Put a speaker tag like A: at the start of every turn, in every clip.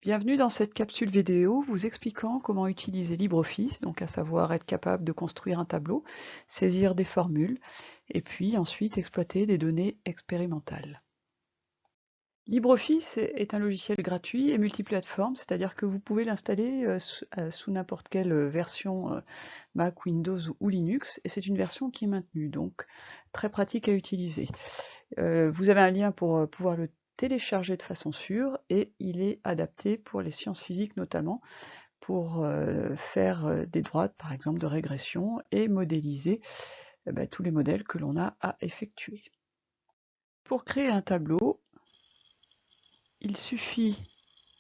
A: Bienvenue dans cette capsule vidéo vous expliquant comment utiliser LibreOffice, donc à savoir être capable de construire un tableau, saisir des formules et puis ensuite exploiter des données expérimentales. LibreOffice est un logiciel gratuit et multiplateforme, c'est-à-dire que vous pouvez l'installer sous n'importe quelle version Mac, Windows ou Linux, et c'est une version qui est maintenue, donc très pratique à utiliser. Vous avez un lien pour pouvoir le télécharger de façon sûre et il est adapté pour les sciences physiques notamment pour faire des droites par exemple de régression et modéliser tous les modèles que l'on a à effectuer. Pour créer un tableau, il suffit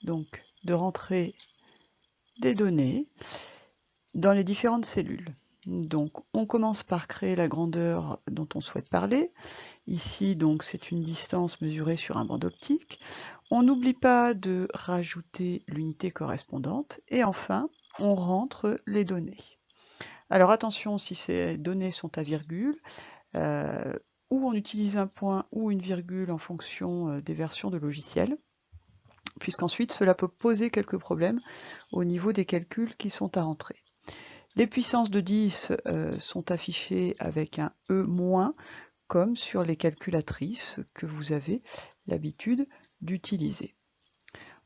A: donc de rentrer des données dans les différentes cellules. Donc on commence par créer la grandeur dont on souhaite parler. Ici, donc, c'est une distance mesurée sur un banc optique. On n'oublie pas de rajouter l'unité correspondante. Et enfin, on rentre les données. Alors attention, si ces données sont à virgule, ou on utilise un point ou une virgule en fonction des versions de logiciel, puisqu'ensuite cela peut poser quelques problèmes au niveau des calculs qui sont à rentrer. Les puissances de 10 sont affichées avec un E-, comme sur les calculatrices que vous avez l'habitude d'utiliser.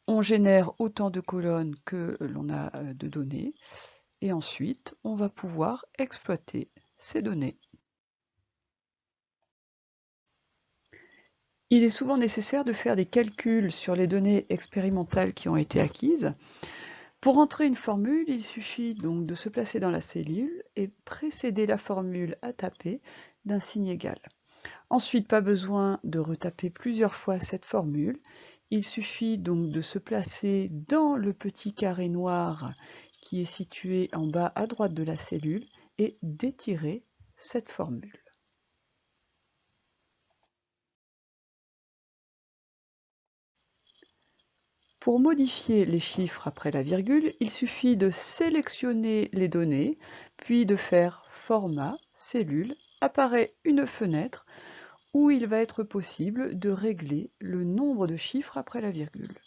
A: On génère autant de colonnes que l'on a de données et ensuite on va pouvoir exploiter ces données. Il est souvent nécessaire de faire des calculs sur les données expérimentales qui ont été acquises. Pour entrer une formule, il suffit donc de se placer dans la cellule et précéder la formule à taper d'un signe égal. Ensuite, pas besoin de retaper plusieurs fois cette formule. Il suffit donc de se placer dans le petit carré noir qui est situé en bas à droite de la cellule et d'étirer cette formule. Pour modifier les chiffres après la virgule, il suffit de sélectionner les données, puis de faire Format, Cellule, apparaît une fenêtre où il va être possible de régler le nombre de chiffres après la virgule.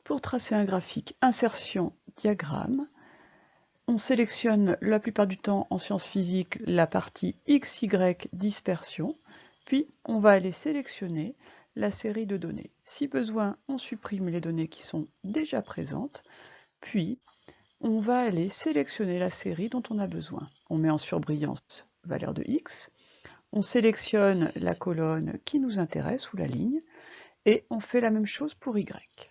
A: Pour tracer un graphique, insertion, diagramme, on sélectionne la plupart du temps en sciences physiques la partie XY dispersion, puis on va aller sélectionner la série de données. Si besoin, on supprime les données qui sont déjà présentes, puis on va aller sélectionner la série dont on a besoin. On met en surbrillance valeur de X, on sélectionne la colonne qui nous intéresse ou la ligne, et on fait la même chose pour Y.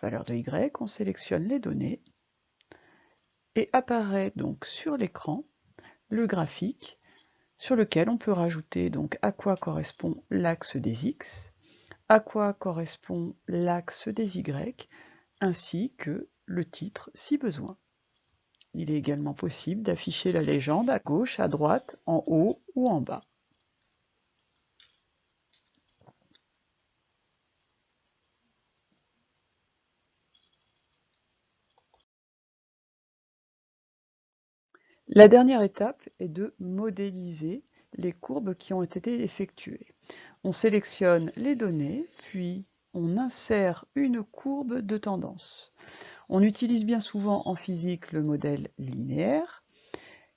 A: Valeur de Y, on sélectionne les données, et apparaît donc sur l'écran le graphique sur lequel on peut rajouter donc à quoi correspond l'axe des X, à quoi correspond l'axe des Y, ainsi que le titre si besoin. Il est également possible d'afficher la légende à gauche, à droite, en haut ou en bas. La dernière étape est de modéliser les courbes qui ont été effectuées. On sélectionne les données, puis on insère une courbe de tendance. On utilise bien souvent en physique le modèle linéaire.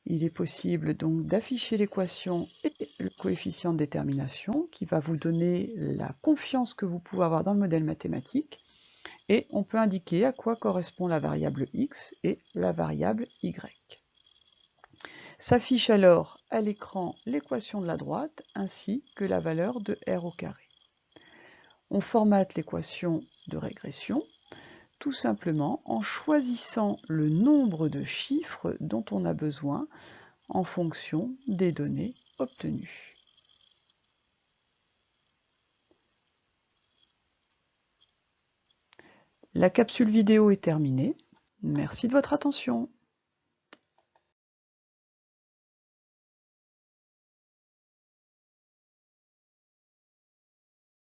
A: Il est possible donc d'afficher l'équation et le coefficient de détermination qui va vous donner la confiance que vous pouvez avoir dans le modèle mathématique. Et on peut indiquer à quoi correspond la variable x et la variable y. S'affiche alors à l'écran l'équation de la droite ainsi que la valeur de r au carré. On formate l'équation de régression tout simplement en choisissant le nombre de chiffres dont on a besoin en fonction des données obtenues. La capsule vidéo est terminée. Merci de votre attention.